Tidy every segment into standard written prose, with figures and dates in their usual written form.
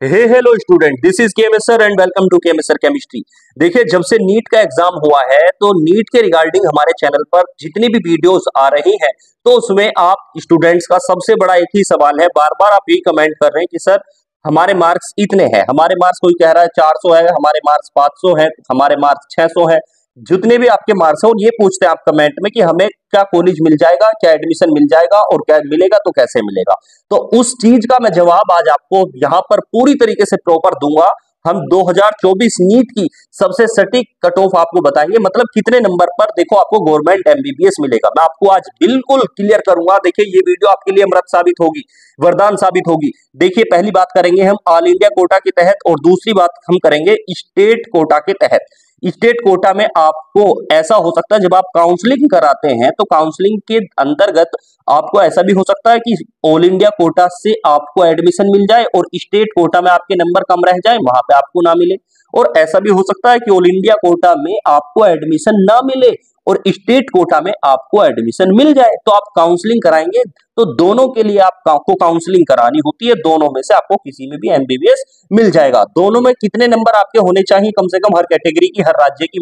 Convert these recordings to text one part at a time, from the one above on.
Hello student, this is KMS sir and welcome to KMS sir chemistry. देखिए, जब से NEET का exam हुआ है तो नीट के रिगार्डिंग हमारे चैनल पर जितनी भी वीडियोस आ रही हैं तो उसमें आप स्टूडेंट्स का सबसे बड़ा एक ही सवाल है, बार बार आप यही कमेंट कर रहे हैं कि सर हमारे मार्क्स इतने हैं, हमारे मार्क्स कोई कह रहा है 400 है, हमारे मार्क्स 500 है, हमारे मार्क्स 600 है। जितने भी आपके मार्क्स है और ये पूछते हैं आप कमेंट में कि हमें क्या कॉलेज मिल जाएगा, क्या एडमिशन मिल जाएगा और क्या मिलेगा तो कैसे मिलेगा। तो उस चीज का मैं जवाब आज आपको यहाँ पर पूरी तरीके से प्रॉपर दूंगा। हम 2024 नीट की सबसे सटीक कट ऑफ आपको बताएंगे, मतलब कितने नंबर पर देखो आपको गवर्नमेंट एमबीबीएस मिलेगा। मैं आपको आज बिल्कुल क्लियर करूंगा। देखिए, ये वीडियो आपके लिए अमृत साबित होगी, वरदान साबित होगी। देखिए, पहली बात करेंगे हम ऑल इंडिया कोटा के तहत और दूसरी बात हम करेंगे स्टेट कोटा के तहत। स्टेट कोटा में आपको ऐसा हो सकता है जब आप काउंसलिंग कराते हैं तो काउंसलिंग के अंतर्गत आपको ऐसा भी हो सकता है कि ऑल इंडिया कोटा से आपको एडमिशन मिल जाए और स्टेट कोटा में आपके नंबर कम रह जाए, वहां पे आपको ना मिले। और ऐसा भी हो सकता है कि ऑल इंडिया कोटा में आपको एडमिशन ना मिले और स्टेट कोटा में आपको एडमिशन मिल जाए। तो आप काउंसलिंग कराएंगे तो दोनों के लिए आपको काउंसलिंग करानी होती है, दोनों में से आपको किसी में भी एमबीबीएस मिल जाएगा। दोनों में कितने नंबर आपके होने चाहिए, कम से कम हर कैटेगरी की, हर राज्य की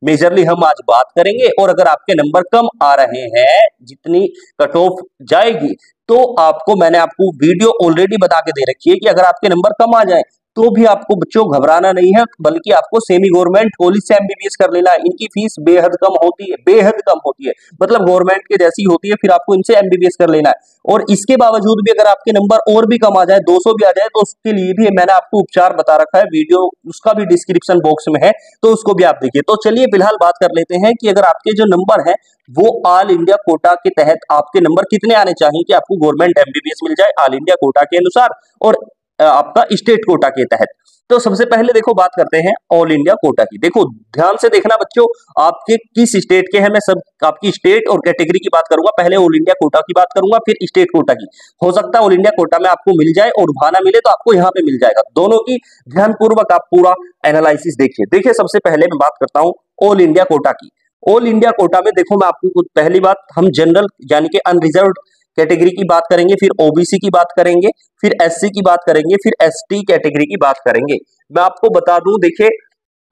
मेजरली हम आज बात करेंगे। और अगर आपके नंबर कम आ रहे हैं, जितनी कट ऑफ जाएगी, तो मैंने आपको वीडियो ऑलरेडी बता के दे रखी है कि अगर आपके नंबर कम आ जाए तो भी आपको बच्चों घबराना नहीं है, बल्कि आपको सेमी गवर्नमेंट कॉलेज से एमबीबीएस कर लेना है। इनकी फीस बेहद कम होती है, बेहद कम होती है, मतलब गवर्नमेंट के जैसी होती है। फिर आपको इनसे एमबीबीएस कर लेना है। और इसके बावजूद भी अगर आपके नंबर और भी कम आ जाए, 200 भी आ जाए, तो उसके लिए भी मैंने आपको उपचार बता रखा है, वीडियो उसका भी डिस्क्रिप्शन बॉक्स में है, तो उसको भी आप देखिए। तो चलिए फिलहाल बात कर लेते हैं कि अगर आपके जो नंबर है वो ऑल इंडिया कोटा के तहत आपके नंबर कितने आने चाहिए कि आपको गवर्नमेंट एमबीबीएस मिल जाए ऑल इंडिया कोटा के अनुसार और आपका स्टेट कोटा के तहत। तो सबसे पहले देखो बात करते हैं ऑल इंडिया कोटा की। देखो ध्यान से देखना बच्चों, आपके किस स्टेट के हैं, मैं सब आपकी स्टेट और कैटेगरी की बात करूंगा। पहले ऑल इंडिया कोटा की बात करूंगा, फिर स्टेट कोटा की। हो सकता है ऑल इंडिया कोटा में आपको मिल जाए और वहां ना मिले तो आपको यहाँ पे मिल जाएगा। दोनों की ध्यानपूर्वक आप पूरा एनालिसिस देखिए। देखिए, सबसे पहले मैं बात करता हूँ ऑल इंडिया कोटा की। ऑल इंडिया कोटा में देखो, मैं आपको पहली बात, हम जनरल यानी कि अनरिजर्व कैटेगरी की बात करेंगे, फिर ओबीसी की बात करेंगे, फिर एससी की बात करेंगे, फिर एसटी कैटेगरी की बात करेंगे। मैं आपको बता दूं, देखिए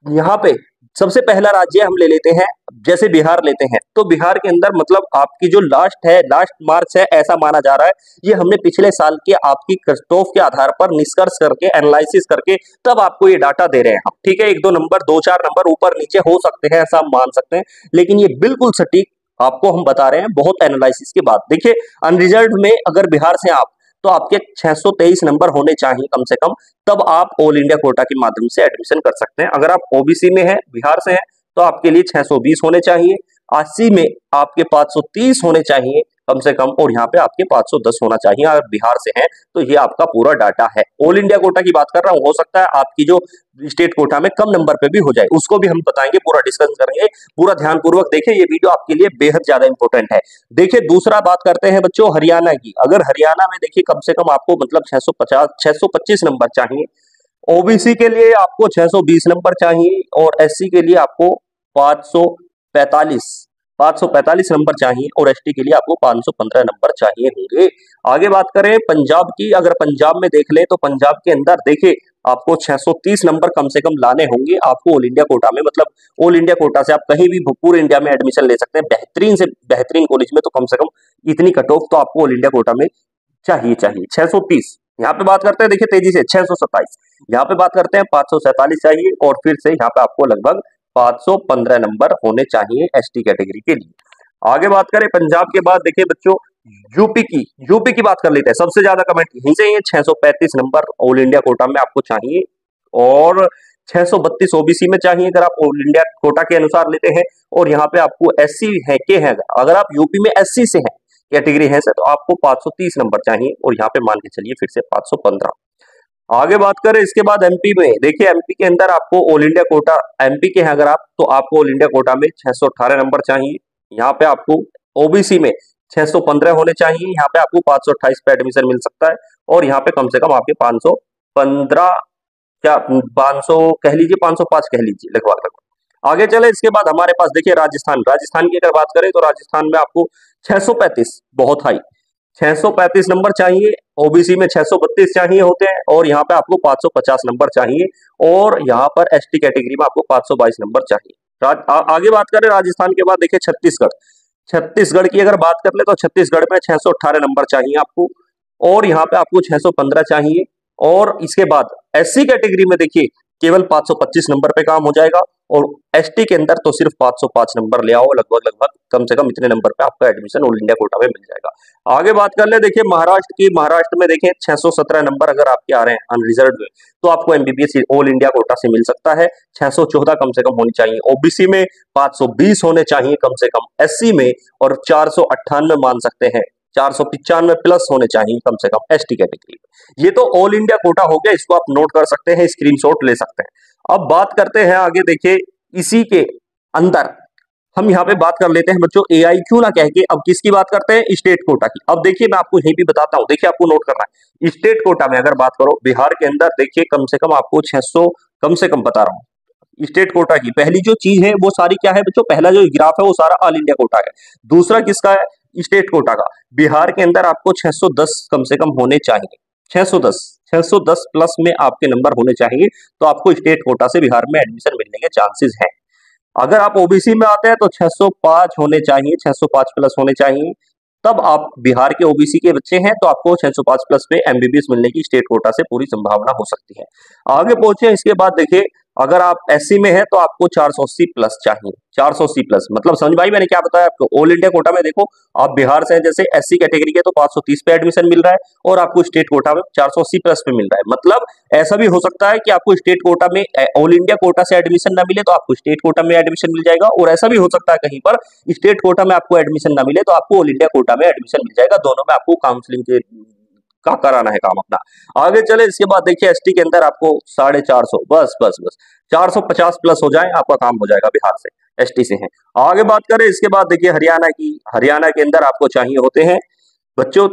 यहाँ पे सबसे पहला राज्य हम ले लेते हैं, जैसे बिहार लेते हैं। तो बिहार के अंदर मतलब आपकी जो लास्ट मार्क्स है, ऐसा माना जा रहा है, ये हमने पिछले साल के आपकी कट ऑफ के आधार पर निष्कर्ष करके, एनालिसिस करके तब आपको ये डाटा दे रहे हैं हम। ठीक है, एक दो नंबर, दो चार नंबर ऊपर नीचे हो सकते हैं, ऐसा हम मान सकते हैं, लेकिन ये बिल्कुल सटीक आपको हम बता रहे हैं बहुत एनालिसिस के बाद। देखिए, अनरिजर्व में अगर बिहार से आप, तो आपके 623 नंबर होने चाहिए कम से कम, तब आप ऑल इंडिया कोटा के माध्यम से एडमिशन कर सकते हैं। अगर आप ओबीसी में हैं, बिहार से हैं, तो आपके लिए 620 होने चाहिए। 80 में आपके 530 होने चाहिए कम से कम, और यहाँ पे आपके 510 होना चाहिए अगर बिहार से हैं। तो ये आपका पूरा डाटा है। ऑल इंडिया कोटा की बात कर रहा हूँ, हो सकता है आपकी जो स्टेट कोटा में कम नंबर पे भी हो जाए, उसको भी हम बताएंगे, पूरा डिस्कस करेंगे। पूरा ध्यानपूर्वक देखिए, ये वीडियो आपके लिए बेहद ज्यादा इंपॉर्टेंट है। देखिए, दूसरा बात करते हैं बच्चों हरियाणा की। अगर हरियाणा में देखिए कम से कम आपको मतलब 625 नंबर चाहिए। ओबीसी के लिए आपको 620 नंबर चाहिए और एससी के लिए आपको 545 545 नंबर चाहिए और एसटी के लिए आपको 515 नंबर चाहिए होंगे। आगे बात करें पंजाब की। अगर पंजाब में देख ले तो पंजाब के अंदर देखिए आपको 630 नंबर कम से कम लाने होंगे आपको ऑल इंडिया कोटा में। मतलब ऑल इंडिया कोटा से आप कहीं भी पूरे इंडिया में एडमिशन ले सकते हैं, बेहतरीन से बेहतरीन कॉलेज में। तो कम से कम इतनी कट ऑफ तो आपको ऑल इंडिया कोटा में चाहिए 630। यहाँ पे बात करते हैं, देखिए तेजी से 627, यहाँ पे बात करते हैं 547 चाहिए और फिर से यहाँ पे आपको लगभग 515 नंबर होने चाहिए एसटी कैटेगरी के लिए। आगे बात करें पंजाब के बाद, देखिए बच्चों यूपी की बात कर लेते हैं। सबसे ज्यादा कमेंट यहीं से ही है, 635 नंबर ऑल इंडिया कोटा में आपको चाहिए और 632 ओबीसी में चाहिए अगर आप ऑल इंडिया कोटा के अनुसार लेते हैं। और यहाँ पे आपको एससी है के हैं, अगर आप यूपी में एससी से हैं, कैटेगरी है सर, तो आपको 530 नंबर चाहिए और यहाँ पे मान के चलिए फिर से 515। आगे बात करें इसके बाद एमपी में, देखिए एमपी के अंदर आपको ऑल इंडिया कोटा, एमपी के हैं अगर आप, तो आपको ऑल इंडिया कोटा में 618 नंबर चाहिए। यहाँ पे आपको ओबीसी में 615 होने चाहिए, यहाँ पे आपको 528 पे एडमिशन मिल सकता है और यहाँ पे कम से कम आपके 515, क्या 500 कह लीजिए, 505 कह लीजिए लगभग। आगे चले इसके बाद हमारे पास देखिए राजस्थान की अगर बात करें तो राजस्थान में आपको 635 बहुत हाई, 635 नंबर चाहिए, ओबीसी में 632 चाहिए होते हैं, और यहाँ पे आपको 550 नंबर चाहिए, और यहाँ पर एसटी कैटेगरी में आपको 522 नंबर चाहिए। आगे बात करें राजस्थान के बाद देखिए छत्तीसगढ़। छत्तीसगढ़ की अगर बात कर ले तो छत्तीसगढ़ में 618 नंबर चाहिए आपको, और यहाँ पे आपको 615 चाहिए, और इसके बाद एससी कैटेगरी में देखिए केवल 525 नंबर पे काम हो जाएगा, और एसटी के अंदर तो सिर्फ 505 नंबर ले आओ, लगभग लगभग कम से कम इतने नंबर पे आपका एडमिशन ऑल इंडिया कोटा में मिल जाएगा। आगे बात कर ले देखिए महाराष्ट्र की। महाराष्ट्र में देखिए 617 नंबर अगर आपके आ रहे हैं अनरिजर्व में, तो आपको एमबीबीएस ऑल इंडिया कोटा से मिल सकता है। 614 कम से कम होनी चाहिए, ओबीसी में 520 होने चाहिए कम से कम, एससी में और 498 मान सकते हैं, 495 प्लस होने चाहिए कम से कम एसटी कैटेगरी में। ये तो ऑल इंडिया कोटा हो गया, इसको आप नोट कर सकते हैं, स्क्रीनशॉट ले सकते हैं। अब बात करते हैं आगे देखिए इसी के अंदर हम यहाँ पे बात कर लेते हैं बच्चों एआई क्यों ना कह के, अब किसकी बात करते हैं, स्टेट कोटा की। अब देखिए मैं आपको यहीं भी बताता हूँ, देखिए आपको नोट करना है, स्टेट कोटा में अगर बात करो बिहार के अंदर देखिए कम से कम आपको 600 कम से कम बता रहा हूँ स्टेट कोटा की। पहली जो चीज है वो सारी क्या है बच्चों, पहला जो ग्राफ है वो सारा ऑल इंडिया कोटा है, दूसरा किसका है, स्टेट कोटा का। बिहार के अंदर आपको 610 कम से कम होने चाहिए, 610 प्लस में आपके नंबर होने चाहिए, तो आपको स्टेट कोटा से बिहार में एडमिशन मिलने के चांसेस हैं। अगर आप ओबीसी में आते हैं तो 605 होने चाहिए, 605 प्लस होने चाहिए, तब आप बिहार के ओबीसी के बच्चे हैं तो आपको 605 प्लस पे एमबीबीएस मिलने की स्टेट कोटा से पूरी संभावना हो सकती है। आगे पहुंचे इसके बाद देखिए अगर आप एससी में हैं तो आपको 480 प्लस चाहिए, 480 प्लस मतलब समझ भाई मैंने क्या बताया आपको। ऑल इंडिया कोटा में देखो आप बिहार से हैं, जैसे एससी कैटेगरी के तो 530 पे एडमिशन मिल रहा है, और आपको स्टेट कोटा में 480 प्लस पे मिल रहा है। मतलब ऐसा भी हो सकता है कि आपको स्टेट कोटा में ऑल इंडिया कोटा से एडमिशन ना मिले तो आपको स्टेट कोटा में एडमिशन मिल जाएगा, और ऐसा भी हो सकता है कहीं पर स्टेट कोटा में आपको एडमिशन ना मिले तो आपको ऑल इंडिया कोटा में एडमिशन मिल जाएगा। दोनों में आपको काउंसलिंग के का कराना है काम अपना। आगे चले इसके बाद देखिए एसटी के अंदर आपको 450 बस 450 प्लस हो जाए आपका काम हो जाएगा बिहार से, एसटी से है। आगे बात करें इसके बाद देखिए हरियाणा की। हरियाणा के अंदर आपको चाहिए होते हैं बच्चों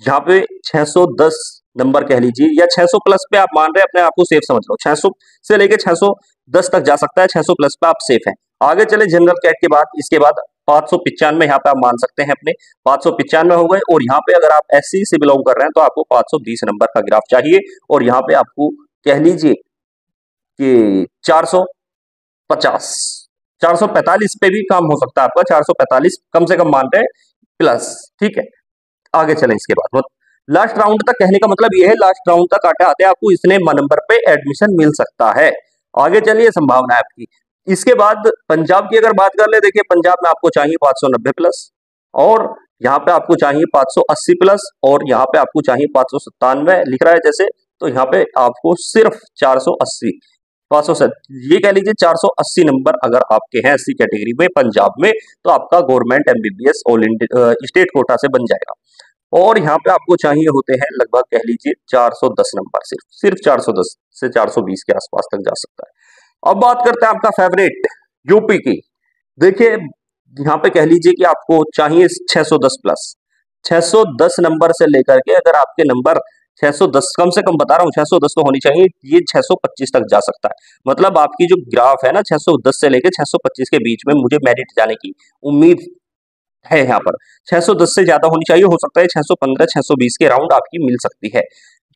जहाँ पे 610 नंबर कह लीजिए, या 600 प्लस पे आप मान रहे हैं अपने आप को सेफ समझ लो, 600 से लेके 610 तक जा सकता है, 600 प्लस पे आप सेफ हैं। आगे चले जनरल कैट के बाद, इसके बाद 595 यहाँ पे आप मान सकते हैं अपने, 595 हो गए, और यहाँ पे अगर आप एससी से बिलोंग कर रहे हैं तो आपको 520 नंबर का ग्राफ चाहिए, और यहाँ पे आपको कह लीजिए कि 450 445 पे भी काम हो सकता है आपका, 445 कम से कम मानते हैं प्लस, ठीक है। आगे चलें इसके बाद लास्ट राउंड तक, कहने का मतलब यह है लास्ट राउंड तक आते आते आपको इतने नंबर पे एडमिशन मिल सकता है। आगे चलिए संभावना है आपकी। इसके बाद पंजाब की अगर बात कर ले, देखिए पंजाब में आपको चाहिए 590 प्लस, और यहाँ पे आपको चाहिए 580 प्लस, और यहाँ पे आपको चाहिए 597 लिख रहा है जैसे, तो यहाँ पे आपको सिर्फ 480 570 ये कह लीजिए 480 नंबर अगर आपके हैं एससी कैटेगरी में पंजाब में, तो आपका government MBBS all India state quota से बन जाएगा। और यहाँ पे आपको चाहिए होते हैं लगभग कह लीजिए 410 नंबर, सिर्फ 410 से 420 के आसपास तक जा सकता है। अब बात करते हैं आपका फेवरेट यूपी की। देखिए यहाँ पे कह लीजिए कि आपको चाहिए 610 प्लस, 610 नंबर से लेकर के अगर आपके नंबर 610 कम से कम बता रहा हूँ 610 तो होनी चाहिए, ये 625 तक जा सकता है। मतलब आपकी जो ग्राफ है ना 610 से लेकर 625 के बीच में मुझे मेरिट जाने की उम्मीद है। यहाँ पर 610 से ज्यादा होनी चाहिए, हो सकता है 615 620 के राउंड आपकी मिल सकती है।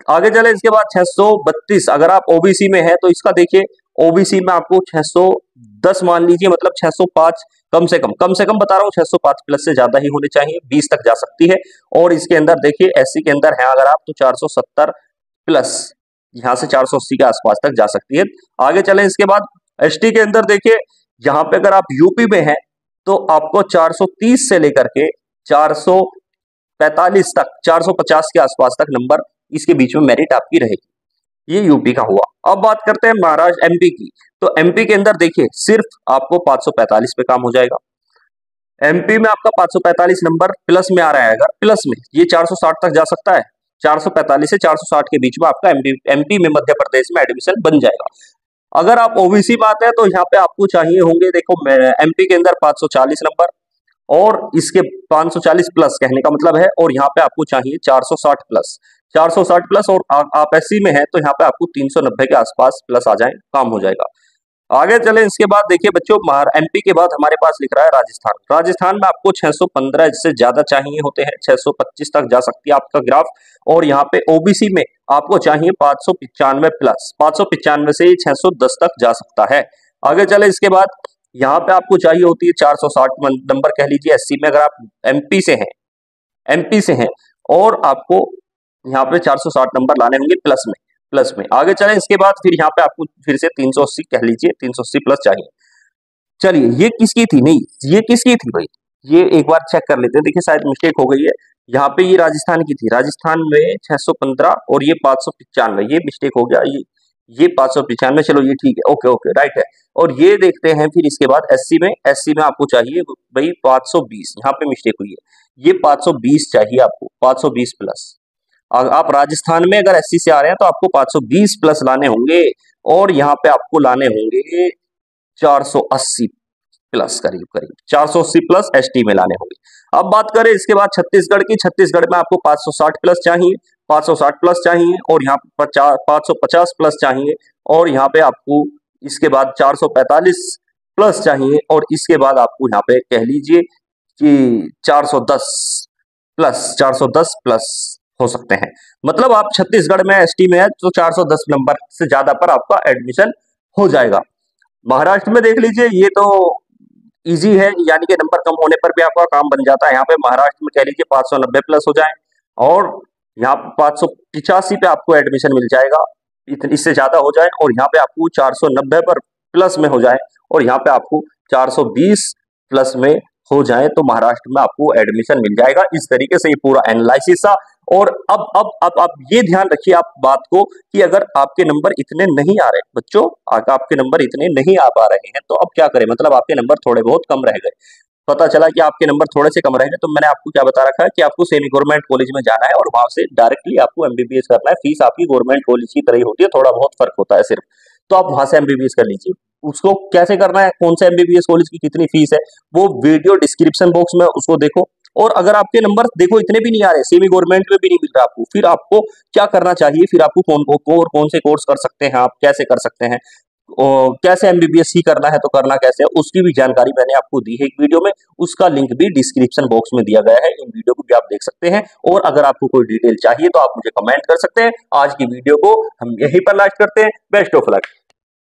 आगे चले इसके बाद 632 अगर आप ओबीसी में है तो इसका देखिए ओबीसी में आपको 610 मान लीजिए, मतलब 605 कम से कम बता रहा हूँ 605 प्लस से ज्यादा ही होने चाहिए, 20 तक जा सकती है। और इसके अंदर देखिए एससी के अंदर है अगर आप तो 470 प्लस, यहाँ से 480 के आसपास तक जा सकती है। आगे चले इसके बाद एसटी के अंदर देखिए यहाँ पे अगर आप यूपी में है तो आपको 430 से लेकर के 445 तक 450 के आसपास तक नंबर इसके बीच में मेरिट आपकी रहेगी। ये यूपी का हुआ। अब बात करते हैं महाराष्ट्र एमपी की। तो एमपी के अंदर देखिए सिर्फ आपको 545 पे काम हो जाएगा। एमपी में आपका 545 नंबर प्लस में आ रहा है, अगर प्लस में ये 460 तक जा सकता है, 445 से 460 के बीच में आपका एमपी में मध्य प्रदेश में एडमिशन बन जाएगा। अगर आप ओबीसी में आते हैं तो यहाँ पे आपको चाहिए होंगे देखो एमपी के अंदर 540 नंबर, और इसके 540 प्लस कहने का मतलब है, और यहाँ पे आपको चाहिए 460 प्लस, 460 प्लस, और आप एससी में है तो यहाँ पे आपको 390 के आसपास प्लस आ जाए काम हो जाएगा। आगे चले इसके बाद देखिए बच्चों, एमपी के बाद हमारे पास लिख रहा है राजस्थान। राजस्थान में आपको 615 से ज्यादा चाहिए होते हैं, 625 तक जा सकती है आपका ग्राफ। और यहाँ पे ओबीसी में आपको चाहिए 595 प्लस, 595 से 610 तक जा सकता है। आगे चले इसके बाद यहाँ पे आपको चाहिए होती है 460 नंबर कह लीजिए एससी में, अगर आप एमपी से हैं, एमपी से हैं और आपको यहाँ पे 460 नंबर लाने होंगे प्लस में। आगे चले इसके बाद फिर यहाँ पे आपको फिर से 380 कह लीजिए, 380 प्लस चाहिए। चलिए ये किसकी थी, नहीं ये किसकी थी भाई, ये एक बार चेक कर लेते हैं। देखिए शायद मिस्टेक हो गई है, यहाँ पे ये राजस्थान की थी, राजस्थान में 615 और ये 595, ये मिस्टेक हो गया, ये 595, चलो ये ठीक है, ओके ओके राइट है। और ये देखते हैं फिर इसके बाद एससी में आपको चाहिए भाई 520, यहाँ पे मिस्टेक हुई है, ये 520 चाहिए आपको, 520 प्लस। आप राजस्थान में अगर एससी से आ रहे हैं तो आपको 520 प्लस लाने होंगे और यहाँ पे आपको लाने होंगे 480 प्लस, करीब 480 प्लस एसटी में लाने होंगे। अब बात करें इसके बाद छत्तीसगढ़ की, छत्तीसगढ़ में आपको 560 प्लस चाहिए, 560 प्लस चाहिए और यहाँ पे 550 प्लस चाहिए और यहाँ पे आपको इसके बाद 445 प्लस चाहिए और इसके बाद आपको यहाँ पे कह लीजिए कि 410 प्लस हो सकते हैं। मतलब आप छत्तीसगढ़ में एसटी में है तो 410 नंबर से ज्यादा पर आपका एडमिशन हो जाएगा। महाराष्ट्र में देख लीजिए, ये तो इजी है, यानी कि नंबर कम होने पर भी आपका काम बन जाता है। यहाँ पे महाराष्ट्र में कह लीजिए 590 प्लस हो जाए और यहाँ 585 पे आपको एडमिशन मिल जाएगा, इससे ज्यादा हो जाए और यहाँ पे आपको 490 पर प्लस में हो जाए और यहाँ पे आपको 420 प्लस में हो जाए तो महाराष्ट्र में आपको एडमिशन मिल जाएगा। इस तरीके से ये पूरा एनालिसिस था। और अब ये ध्यान रखिए आप बात को कि अगर आपके नंबर इतने नहीं आ रहे बच्चों, आपके नंबर इतने नहीं आ पा रहे हैं तो अब क्या करें, मतलब आपके नंबर थोड़े बहुत कम रह गए, पता चला कि आपके नंबर थोड़े से कम रह गए, तो मैंने आपको क्या बता रखा है कि आपको सेमी गवर्नमेंट कॉलेज में जाना है और वहां से डायरेक्टली आपको एमबीबीएस करना है। फीस आपकी गवर्नमेंट कॉलेज की तरह ही होती है, थोड़ा बहुत फर्क होता है सिर्फ, तो आप वहां से एमबीबीएस कर लीजिए। उसको कैसे करना है, कौन सा एमबीबीएस कॉलेज की कितनी फीस है, वो वीडियो डिस्क्रिप्शन बॉक्स में उसको देखो। और अगर आपके नंबर देखो इतने भी नहीं आ रहे, सेमी गवर्नमेंट में भी नहीं मिल रहा आपको, फिर आपको क्या करना चाहिए, फिर आपको कौन से कोर्स कर सकते हैं, आप कैसे कर सकते हैं, और कैसे एमबीबीएस ही करना है तो करना कैसे है, उसकी भी जानकारी मैंने आपको दी है एक वीडियो में, उसका लिंक भी डिस्क्रिप्शन बॉक्स में दिया गया है, इन वीडियो को भी आप देख सकते हैं। और अगर आपको कोई डिटेल चाहिए तो आप मुझे कमेंट कर सकते हैं। आज की वीडियो को हम यहीं पर लास्ट करते हैं। Best of luck.